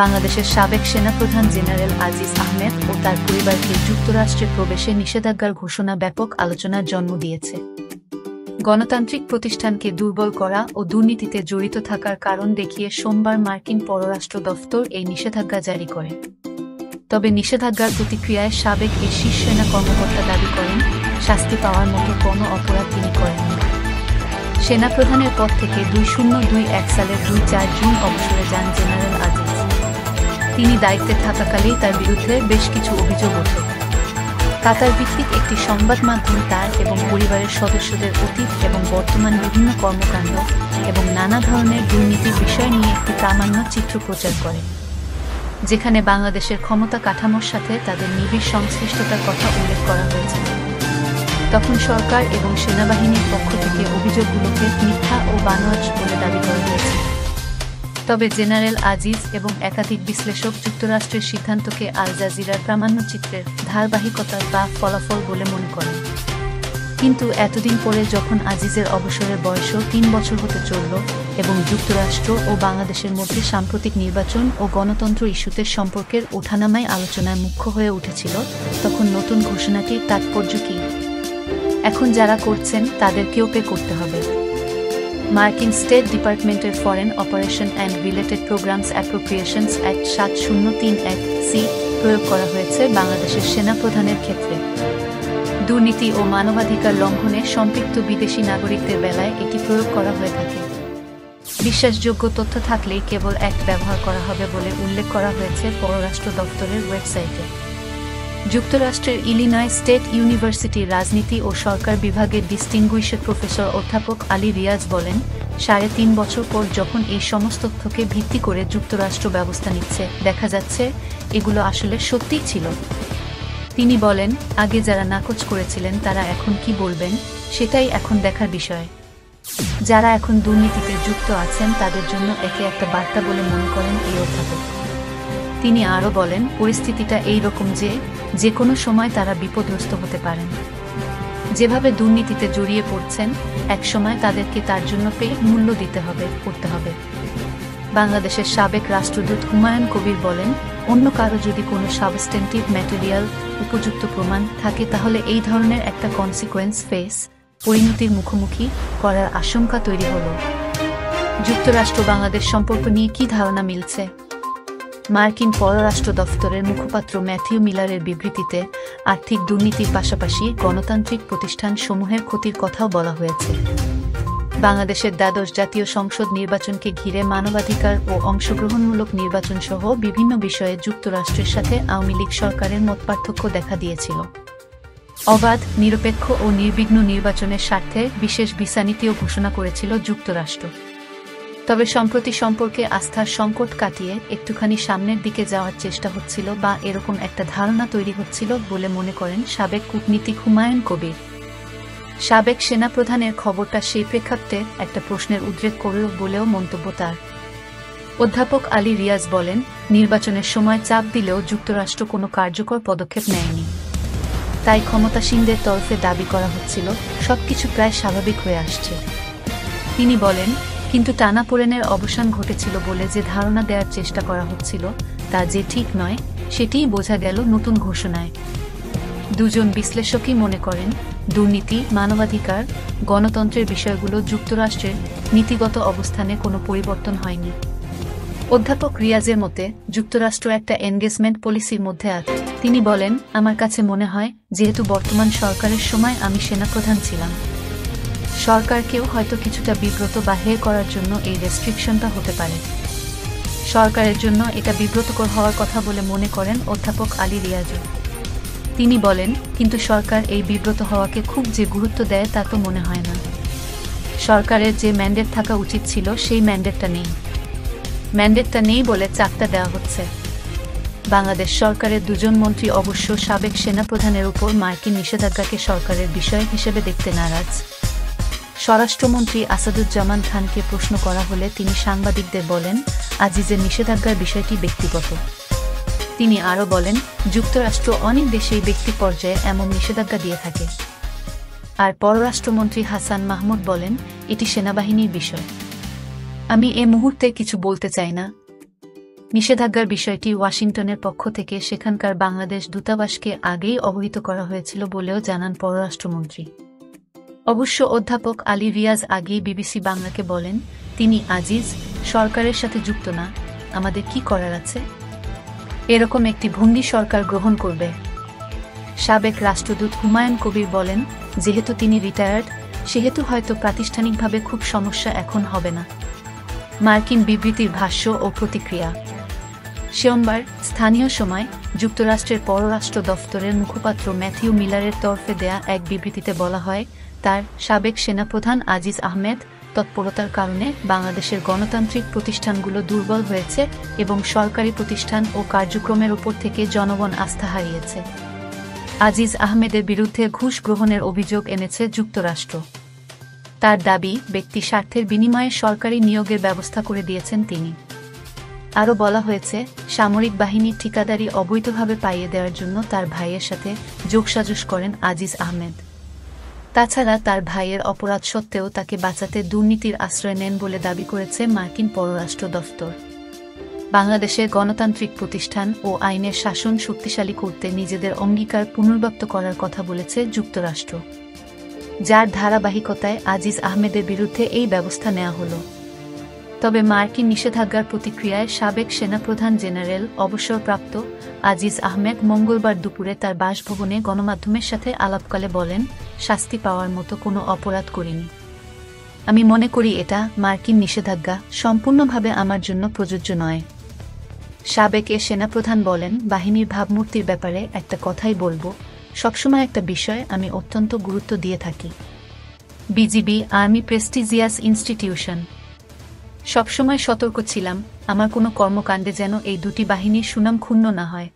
বাংলাদেশের সাবেক সেনাপ্রধান জেনারেল আজিজ আহমেদ ও তার পরিবারকে যুক্তরাষ্ট্রে প্রবেশে নিষেধাজ্ঞার ঘোষণা ব্যাপক আলোচনার জন্ম দিয়েছে। গণতান্ত্রিক প্রতিষ্ঠানকে দুর্বল করা ও দুর্নীতিতে জড়িত থাকার কারণ দেখিয়ে সোমবার মার্কিন পররাষ্ট্র দফতর এই নিষেধাজ্ঞা জারি করে। তবে নিষেধাজ্ঞার প্রতিক্রিয়ায় সাবেক এই শীর্ষ সেনা কর্মকর্তা দাবি করেন, শাস্তি পাওয়ার মতো কোনো অপরাধ তিনি করেননি। সেনাপ্রধানের পদ থেকে 2021 সালের 2-4 জুন অবসরে যান জেনারেল আজিজ। তিনি দায়িত্বে থাকাকালেই তার বিরুদ্ধে বেশ কিছু অভিযোগ ওঠে। কাতার ভিত্তিক একটি সংবাদ মাধ্যম তার এবং পরিবারের সদস্যদের অতীত এবং বর্তমান বিভিন্ন কর্মকাণ্ড এবং নানা ধরনের দুর্নীতির বিষয় নিয়ে একটি প্রামাণ্য চিত্র প্রচার করে, যেখানে বাংলাদেশের ক্ষমতা কাঠামোর সাথে তাদের নিবিড় সংশ্লিষ্টতার কথা উল্লেখ করা হয়েছে। তখন সরকার এবং সেনাবাহিনীর পক্ষ থেকে অভিযোগগুলোকে মিথ্যা ও বানোয়াট বলে দাবি করা হয়েছে। তবে জেনারেল আজিজ এবং একাধিক বিশ্লেষক যুক্তরাষ্ট্রের সিদ্ধান্তকে আল জাজিরার প্রামাণ্যচিত্রের ধারাবাহিকতা বা ফলাফল বলে মনে করেন। কিন্তু এতদিন পরে যখন আজিজের অবসরের বয়সও 3 বছর হতে চলল এবং যুক্তরাষ্ট্র ও বাংলাদেশের মধ্যে সাম্প্রতিক নির্বাচন ও গণতন্ত্র ইস্যুতে সম্পর্কের ওঠানামায় আলোচনায় মুখ্য হয়ে উঠেছিল, তখন নতুন ঘোষণাটির তাৎপর্য কী? এখন যারা করছেন তাদেরকেও পে করতে হবে। মার্কিন স্টেট ডিপার্টমেন্টের foreign operation and related programs appropriations act 7031-সি প্রয়োগ করা হয়েছে বাংলাদেশের সেনাপ্রধানের ক্ষেত্রে। দুর্নীতি ও মানবাধিকার লঙ্ঘনে সম্পৃক্ত বিদেশি নাগরিকদের বেলায় এটি প্রয়োগ করা হয়ে থাকে। বিশ্বাসযোগ্য তথ্য থাকলেই কেবল অ্যাক্ট ব্যবহার করা হবে বলে উল্লেখ করা হয়েছে পররাষ্ট্র দপ্তরের ওয়েবসাইটে। যুক্তরাষ্ট্রের ইলিনয় স্টেট ইউনিভার্সিটির রাজনীতি ও সরকার বিভাগের ডিস্টিংগুইশড প্রফেসর অধ্যাপক আলী রিয়াজ বলেন, 3.5 বছর পর যখন এই সমস্ত তথ্যকে ভিত্তি করে যুক্তরাষ্ট্র ব্যবস্থা নিচ্ছে, দেখা যাচ্ছে এগুলো আসলে সত্যিই ছিল। তিনি বলেন, আগে যারা নাকচ করেছিলেন তারা এখন কি বলবেন সেটাই এখন দেখার বিষয়। যারা এখন দুর্নীতিতে যুক্ত আছেন তাদের জন্য একে একটা বার্তা বলে মনে করেন এই অধ্যাপক। তিনি আরও বলেন, পরিস্থিতিটা এই রকম যে কোনো সময় তারা বিপদগ্রস্ত হতে পারেন। যেভাবে দুর্নীতিতে জড়িয়ে পড়ছেন, একসময় তাদেরকে তার জন্য মূল্য করতে হবে। বাংলাদেশের সাবেক রাষ্ট্রদূত হুমায়ুন কবির বলেন, অন্য কারো যদি কোনো সাবস্টেন্টিভ ম্যাটেরিয়াল উপযুক্ত প্রমাণ থাকে তাহলে এই ধরনের একটা কনসিকোয়েন্স পরিণতির মুখোমুখি করার আশঙ্কা তৈরি হল। যুক্তরাষ্ট্র বাংলাদেশ সম্পর্ক নিয়ে কি ধারণা মিলছে? মার্কিন পররাষ্ট্র দফতরের মুখপাত্র ম্যাথিউ মিলারের বিবৃতিতে আর্থিক দুর্নীতির পাশাপাশি গণতান্ত্রিক প্রতিষ্ঠান সমূহের ক্ষতির কথাও বলা হয়েছে। বাংলাদেশের দ্বাদশ জাতীয় সংসদ নির্বাচনকে ঘিরে মানবাধিকার ও অংশগ্রহণমূলক নির্বাচন সহ বিভিন্ন বিষয়ে যুক্তরাষ্ট্রের সাথে আওয়ামী লীগ সরকারের মতপার্থক্য দেখা দিয়েছিল। অবাধ, নিরপেক্ষ ও নির্বিঘ্ন নির্বাচনের স্বার্থে বিশেষ ভিসা নীতিও ঘোষণা করেছিল যুক্তরাষ্ট্র। তবে সম্প্রতি সম্পর্কে আস্থার সংকট কাটিয়ে একটুখানি সামনের দিকে যাওয়ার চেষ্টা হচ্ছিল বা এরকম একটা ধারণা তৈরি হচ্ছিল বলে মনে করেন সাবেক কূটনীতিক হুমায়ুন কবির। সাবেক সেনাপ্রধানের খবরটা সেই প্রেক্ষাপটে একটা প্রশ্নের উদ্রেক করল বলেও মন্তব্য তার। অধ্যাপক আলী রিয়াজ বলেন, নির্বাচনের সময় চাপ দিলেও যুক্তরাষ্ট্র কোনো কার্যকর পদক্ষেপ নেয়নি। তাই ক্ষমতাসীনদের তরফে দাবি করা হচ্ছিল সবকিছু প্রায় স্বাভাবিক হয়ে আসছে। তিনি বলেন, কিন্তু টানাপোড়েনের অবসান ঘটেছিল বলে যে ধারণা দেওয়ার চেষ্টা করা হচ্ছিল তা যে ঠিক নয়, সেটিই বোঝা গেল নতুন ঘোষণায়। দুজন বিশ্লেষকই মনে করেন, দুর্নীতি, মানবাধিকার, গণতন্ত্রের বিষয়গুলো যুক্তরাষ্ট্রের নীতিগত অবস্থানে কোনো পরিবর্তন হয়নি। অধ্যাপক রিয়াজের মতে, যুক্তরাষ্ট্র একটা এনগেজমেন্ট পলিসির মধ্যে আছে। তিনি বলেন, আমার কাছে মনে হয় যেহেতু বর্তমান সরকারের সময় আমি সেনাপ্রধান ছিলাম, সরকারকেও হয়তো কিছুটা বিব্রত বা হেয় করার জন্য এই রেস্ট্রিকশনটা হতে পারে। সরকারের জন্য এটা বিব্রতকর হওয়ার কথা বলে মনে করেন অধ্যাপক আলী রিয়াজও। তিনি বলেন, কিন্তু সরকার এই বিব্রত হওয়াকে খুব যে গুরুত্ব দেয় তা তো মনে হয় না। সরকারের যে ম্যান্ডেট থাকা উচিত ছিল সেই ম্যান্ডেটটা নেই বলে চাপটা দেওয়া হচ্ছে। বাংলাদেশ সরকারের দুজন মন্ত্রী অবশ্য সাবেক সেনাপ্রধানের উপর মার্কিন নিষেধাজ্ঞাকে সরকারের বিষয় হিসেবে দেখতে নারাজ। স্বরাষ্ট্রমন্ত্রী আসাদুজ্জামান খানকে প্রশ্ন করা হলে তিনি সাংবাদিকদের বলেন, আজিজের নিষেধাজ্ঞার বিষয়টি ব্যক্তিগত। তিনি আরও বলেন, যুক্তরাষ্ট্র অনেক দেশেই ব্যক্তি পর্যায়ে এমন নিষেধাজ্ঞা দিয়ে থাকে। আর পররাষ্ট্রমন্ত্রী হাসান মাহমুদ বলেন, এটি সেনাবাহিনীর বিষয়। আমি এ মুহূর্তে কিছু বলতে চাই না। নিষেধাজ্ঞার বিষয়টি ওয়াশিংটনের পক্ষ থেকে সেখানকার বাংলাদেশ দূতাবাসকে আগেই অবহিত করা হয়েছিল বলেও জানান পররাষ্ট্রমন্ত্রী। অবশ্য অধ্যাপক আলী রিয়াজ আগেই বিবিসি বাংলাকে বলেন, তিনি আজিজ সরকারের সাথে যুক্ত না, আমাদের কি করার আছে? এরকম একটি ভঙ্গি সরকার গ্রহণ করবে। সাবেক রাষ্ট্রদূত হুমায়ুন কবির বলেন, যেহেতু তিনি রিটায়ার্ড, সেহেতু হয়তো প্রাতিষ্ঠানিকভাবে খুব সমস্যা এখন হবে না। মার্কিন বিবৃতির ভাষ্য ও প্রতিক্রিয়া। সোমবার স্থানীয় সময় যুক্তরাষ্ট্রের পররাষ্ট্র দফতরের মুখপাত্র ম্যাথিউ মিলারের তরফে দেয়া এক বিবৃতিতে বলা হয়, তার সাবেক সেনাপ্রধান আজিজ আহমেদ তৎপরতার কারণে বাংলাদেশের গণতান্ত্রিক প্রতিষ্ঠানগুলো দুর্বল হয়েছে এবং সরকারি প্রতিষ্ঠান ও কার্যক্রমের ওপর থেকে জনগণ আস্থা হারিয়েছে। আজিজ আহমেদের বিরুদ্ধে ঘুষ গ্রহণের অভিযোগ এনেছে যুক্তরাষ্ট্র। তার দাবি, ব্যক্তি স্বার্থের বিনিময়ে সরকারি নিয়োগের ব্যবস্থা করে দিয়েছেন তিনি। আরও বলা হয়েছে, সামরিক বাহিনীর ঠিকাদারি অবৈধভাবে পাইয়ে দেওয়ার জন্য তার ভাইয়ের সাথে যোগসাজশ করেন আজিজ আহমেদ। তাছাড়া তার ভাইয়ের অপরাধ সত্ত্বেও তাকে বাঁচাতে দুর্নীতির আশ্রয় নেন বলে দাবি করেছে মার্কিন পররাষ্ট্র দফতর। বাংলাদেশের গণতান্ত্রিক প্রতিষ্ঠান ও আইনের শাসন শক্তিশালী করতে নিজেদের অঙ্গীকার পুনর্ব্যক্ত করার কথা বলেছে যুক্তরাষ্ট্র, যার ধারাবাহিকতায় আজিজ আহমেদের বিরুদ্ধে এই ব্যবস্থা নেওয়া হলো। তবে মার্কিন নিষেধাজ্ঞার প্রতিক্রিয়ায় সাবেক সেনাপ্রধান জেনারেল অবসরপ্রাপ্ত আজিজ আহমেদ মঙ্গলবার দুপুরে তার বাসভবনে গণমাধ্যমের সাথে আলাপকালে বলেন, শাস্তি পাওয়ার মতো কোনো অপরাধ করিনি। আমি মনে করি এটা মার্কিন নিষেধাজ্ঞা সম্পূর্ণভাবে আমার জন্য প্রযোজ্য নয়। সাবেক এ সেনাপ্রধান বলেন, বাহিনীর ভাবমূর্তির ব্যাপারে একটা কথাই বলবো, সবসময় একটা বিষয় আমি অত্যন্ত গুরুত্ব দিয়ে থাকি। BGB army prestigious institution. সবসময় সতর্ক ছিলাম আমার কোনো কর্মকাণ্ডে যেন এই দুটি বাহিনীর সুনাম ক্ষুণ্ণ না হয়।